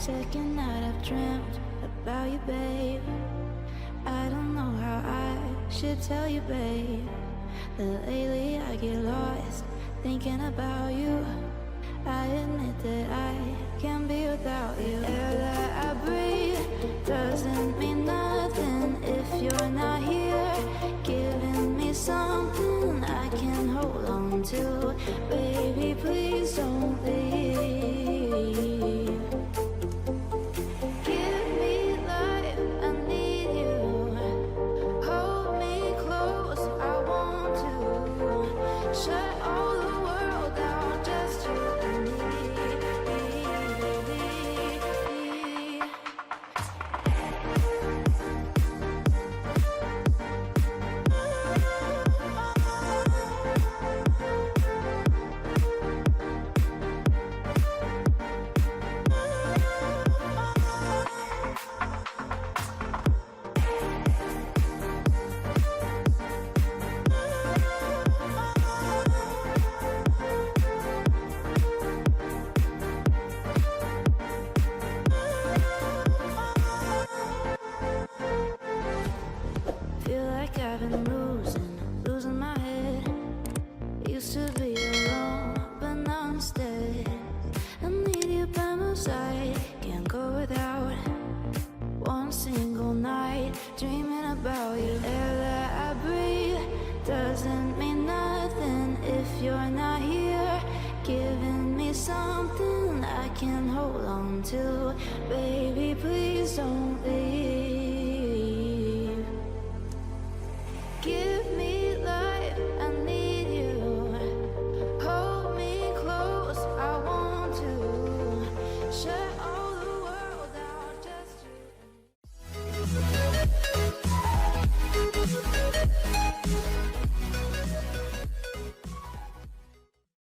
Second night I've dreamt about you, babe. I don't know how I should tell you, babe, that lately I get lost thinking about you. I admit that I can't be without you. Air that I breathe doesn't mean nothing if you're not here, giving me something I can hold on to. Baby, please don't leave. Give me life, I need you. Hold me close, I want to. Shut all the world down, just you and me. Feel like I've been losing my head. Used to be alone, but now instead I need you by my side. Can't go without one single night dreaming about you. Air that I breathe doesn't mean nothing if you're not here, giving me something I can hold on to. Baby, please don't leave.